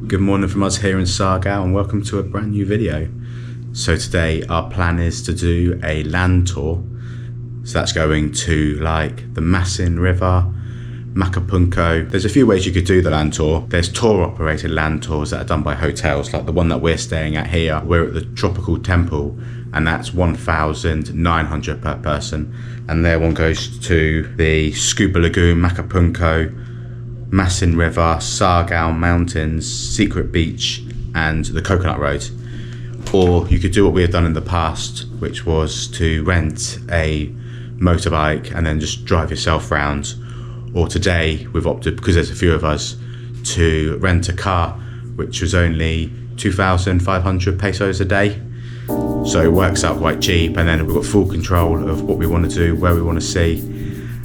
Good morning from us here in Siargao and welcome to a brand new video. So today our plan is to do a land tour. So that's going to like the Masson River, Magpupungko. There's a few ways you could do the land tour. There's tour operated land tours that are done by hotels, like the one that we're staying at here. We're at the Tropical Temple and that's 1,900 per person. And their one goes to the Scuba Lagoon, Magpupungko, Maasin River, Siargao Mountains, Secret Beach and the Coconut Road. Or you could do what we have done in the past, which was to rent a motorbike and then just drive yourself around. Or today we've opted, because there's a few of us, to rent a car, which was only 2,500 pesos a day. So it works out quite cheap, and then we've got full control of what we want to do, where we want to see,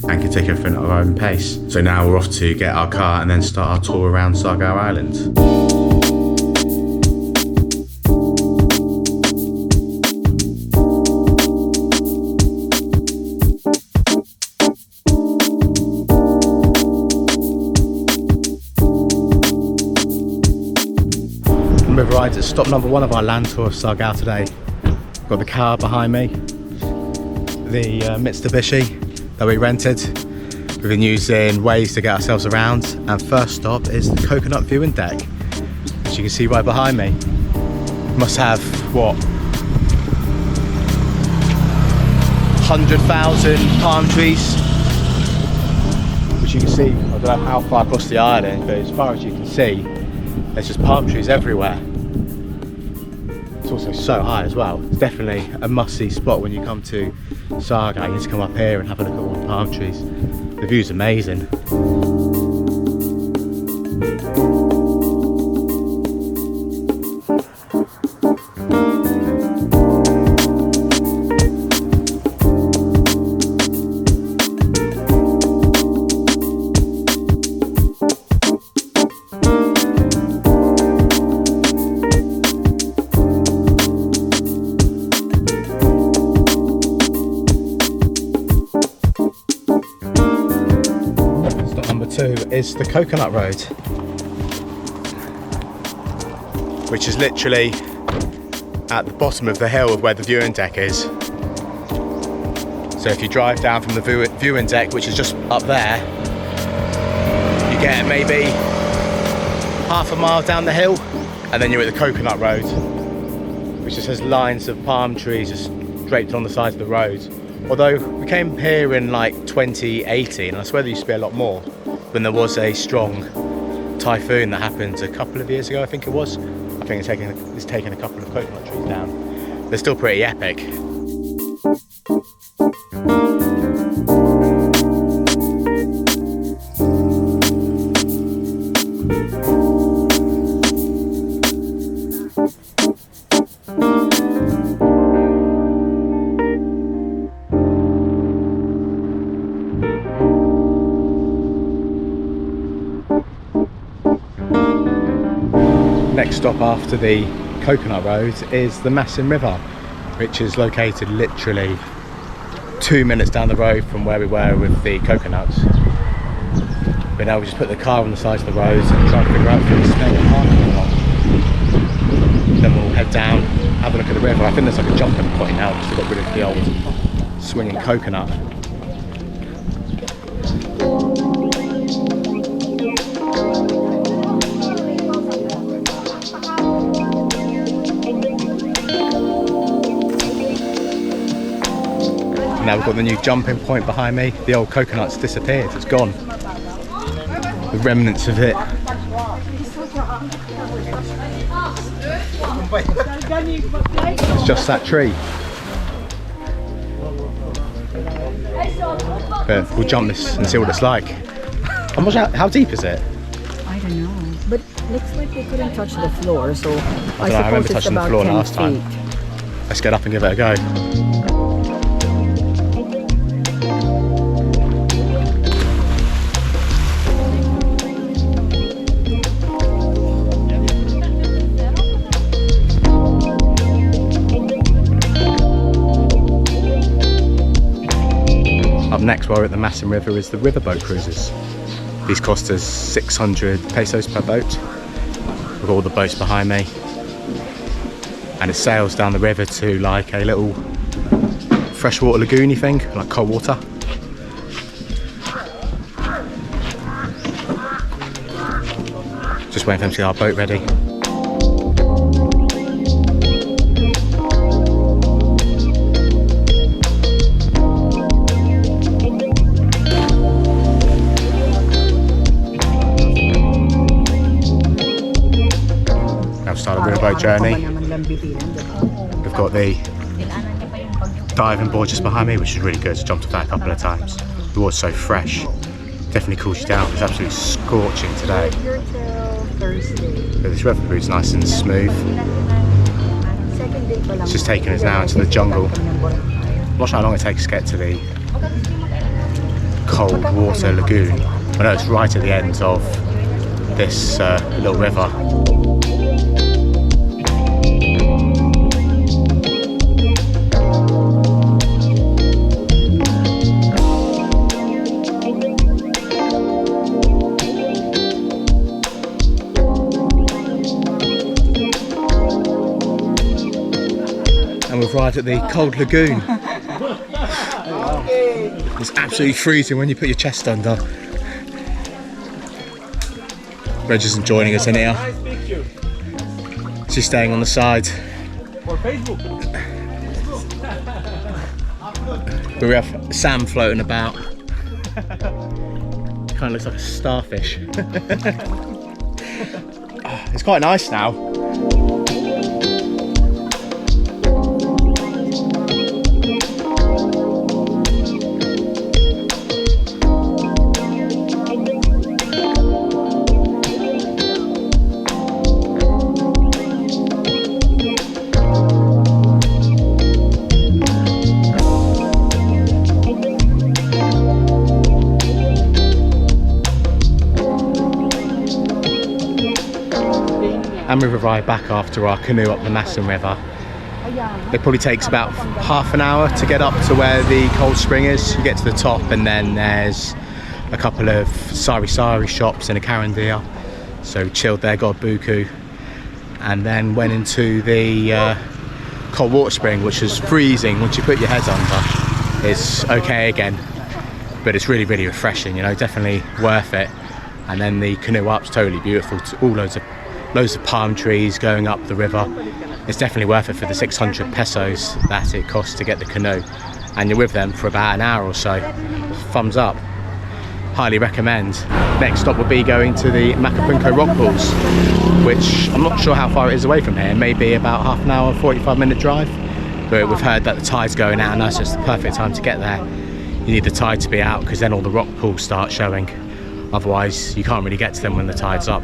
and can take everything at our own pace. So now we're off to get our car and then start our tour around Siargao Island. We've arrived at stop number 1 of our land tour of Siargao today. Got the car behind me, the Mitsubishi that we rented. We've been using Waze to get ourselves around, and first stop is the coconut viewing deck, as you can see right behind me. Must have, what, 100,000 palm trees, which you can see. I don't know how far across the island, but as far as you can see, there's just palm trees everywhere. It's also so high as well. It's definitely a must-see spot when you come to Siargao. You need to come up here and have a look at all the palm trees. The view's amazing. Is the Coconut Road, which is literally at the bottom of the hill of where the viewing deck is. So if you drive down from the viewing deck, which is just up there, you get maybe half a mile down the hill and then you're at the Coconut Road, which just has lines of palm trees just draped on the sides of the road. Although we came here in like 2018 and I swear there used to be a lot more, when there was a strong typhoon that happened a couple of years ago, I think it was. I think it's taken a couple of coconut trees down. They're still pretty epic. Next stop after the Coconut Road is the Masson River, which is located literally 2 minutes down the road from where we were with the coconuts. But now we just put the car on the side of the road and try to figure out if we can spend parking or not. Then we'll head down, have a look at the river. I think there's like a jumping point now because we got rid of the old swinging coconut. Now we've got the new jumping point behind me. The old coconut's disappeared, it's gone. The remnants of it. It's just that tree. But we'll jump this and see what it's like. How deep is it? I don't know, but looks like they couldn't touch the floor, so I remember touching the floor last time. Let's get up and give it a go. Up next, while we're at the Masson River, is the riverboat cruises. These cost us 600 pesos per boat. got all the boats behind me, and it sails down the river to like a little freshwater lagoony thing, like cold water. Just waiting for them to get our boat ready. Start a riverboat journey. We've got the diving board just behind me, which is really good. Jumped off that a couple of times. The water's so fresh, definitely cools you down. It's absolutely scorching today. But this riverboat's nice and smooth. It's just taking us now into the jungle. I'm not sure how long it takes to get to the cold water lagoon. I know it's right at the end of this little river. And we've arrived at the cold lagoon. It's absolutely freezing when you put your chest under. Reg isn't joining us in here. She's staying on the side. But we have Sam floating about. Kind of looks like a starfish. It's quite nice now. And we've arrived back after our canoe up the Masson River. It probably takes about half an hour to get up to where the cold spring is. You get to the top and then there's a couple of sari shops and a carandia. So chilled there, got a buku, and then went into the cold water spring, which is freezing. Once you put your head under, it's okay again, but it's really, really refreshing, you know, definitely worth it. And then the canoe up's totally beautiful, all loads of palm trees going up the river. It's definitely worth it for the 600 pesos that it costs to get the canoe, and you're with them for about an hour or so. Thumbs up, highly recommend. Next stop would be going to the Magpupungko Rockpools, which I'm not sure how far it is away from here, maybe about half an hour, 45-minute drive, but we've heard that the tide's going out now, so it's the perfect time to get there. You need the tide to be out because then all the rock pools start showing, otherwise you can't really get to them when the tide's up.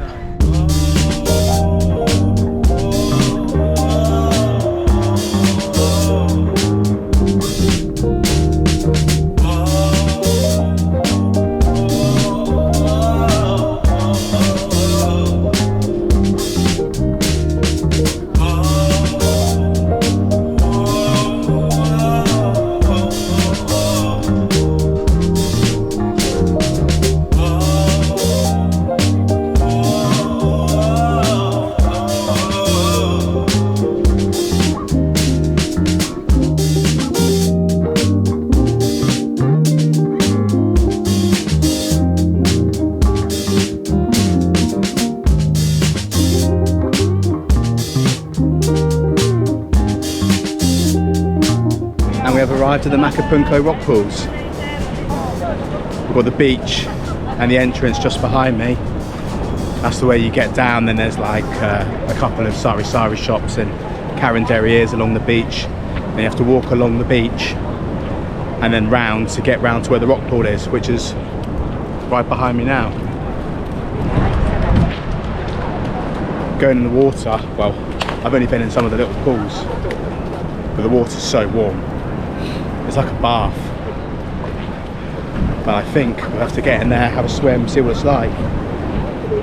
And we have arrived at the Maasin Rockpools. We've got the beach and the entrance just behind me. That's the way you get down. Then there's like a couple of sari shops and caranderias along the beach. Then you have to walk along the beach and then round to get round to where the rock pool is, which is right behind me now. Going in the water, well, I've only been in some of the little pools, but the water's so warm. It's like a bath. But I think we'll have to get in there, have a swim, see what it's like.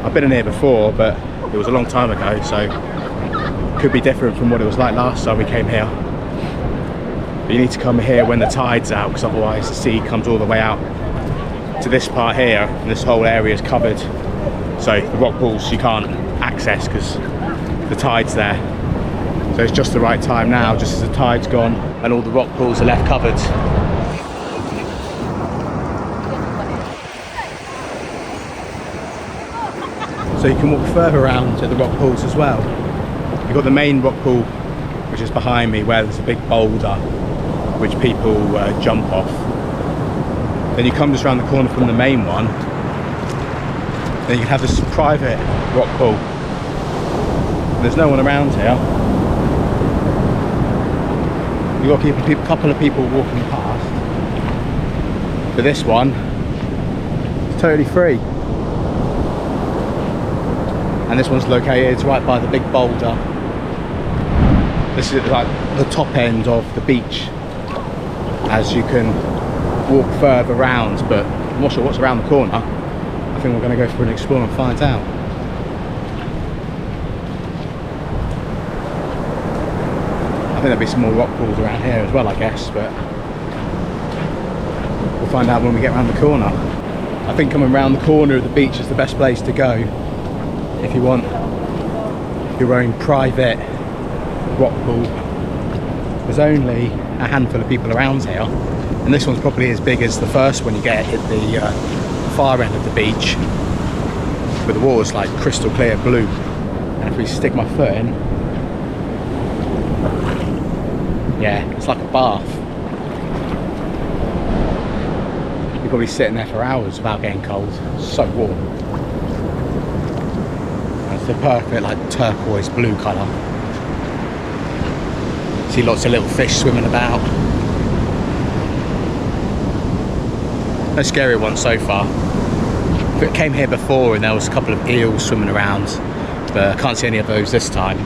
I've been in here before, but it was a long time ago, so it could be different from what it was like last time we came here. But you need to come here when the tide's out, because otherwise the sea comes all the way out to this part here, and this whole area is covered. So the rock pools, you can't access because the tide's there. So it's just the right time now, just as the tide's gone and all the rock pools are left covered. So you can walk further around to the rock pools as well. You've got the main rock pool, which is behind me, where there's a big boulder which people jump off. Then you come just around the corner from the main one. Then you can have this private rock pool. There's no one around here. You've got to keep a couple of people walking past. But this one is totally free. And this one's located right by the big boulder. This is like the top end of the beach, as you can walk further around, but I'm not sure what's around the corner. I think we're going to go for an explore and find out. I think there'll be some more rock pools around here as well, I guess, but we'll find out when we get around the corner. I think coming around the corner of the beach is the best place to go if you want your own private rock pool. There's only a handful of people around here, and this one's probably as big as the first one you get at the far end of the beach, but the water's like crystal clear blue, and if we stick my foot in, yeah, it's like a bath. You're probably sitting there for hours without getting cold. It's so warm. It's the perfect like turquoise blue colour. See lots of little fish swimming about. No scary ones so far. I came here before and there was a couple of eels swimming around, but I can't see any of those this time.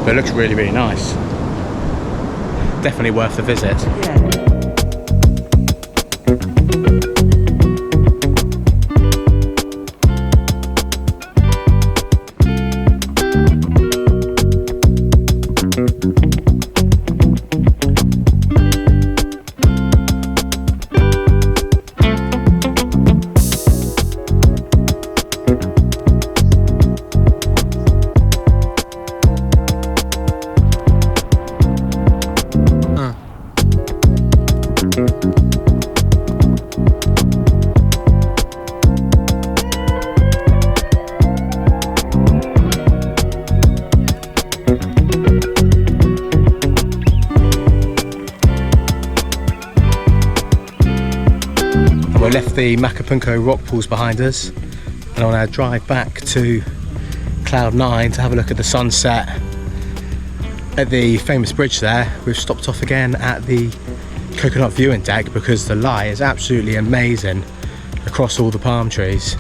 But it looks really, really nice. Definitely worth the visit. Yeah. We left the Magpupungko Rockpools behind us, and on our drive back to Cloud 9 to have a look at the sunset at the famous bridge there, we've stopped off again at the coconut viewing deck because the light is absolutely amazing across all the palm trees.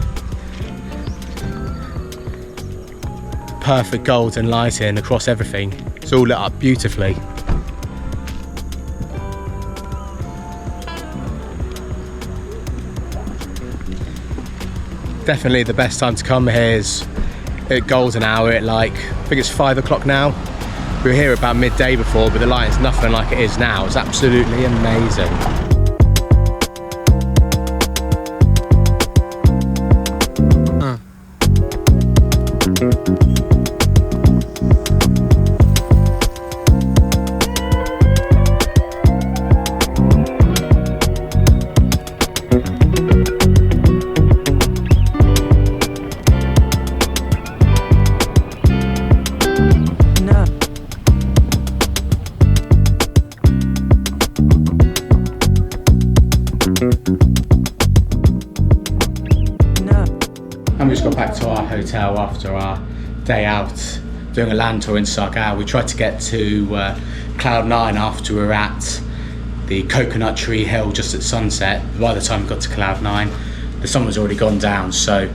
Perfect golden lighting across everything. It's all lit up beautifully. Definitely the best time to come here is at golden hour at like, I think it's 5 o'clock now. We were here about midday before, but the light is nothing like it is now. It's absolutely amazing. And we just got back to our hotel after our day out doing a land tour in Siargao. We tried to get to Cloud 9 after we were at the coconut tree hill just at sunset. By the time we got to Cloud 9, the sun was already gone down, so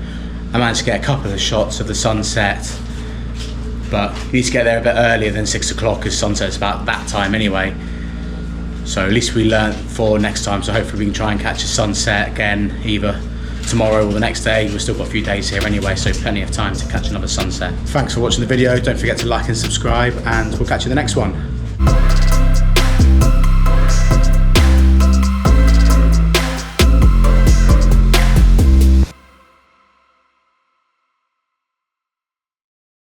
I managed to get a couple of shots of the sunset, but you need to get there a bit earlier than 6 o'clock because sunset's about that time anyway. So at least we learnt for next time, so hopefully we can try and catch a sunset again either tomorrow or the next day. We've still got a few days here anyway, so plenty of time to catch another sunset. Thanks for watching the video. Don't forget to like and subscribe, and we'll catch you in the next one.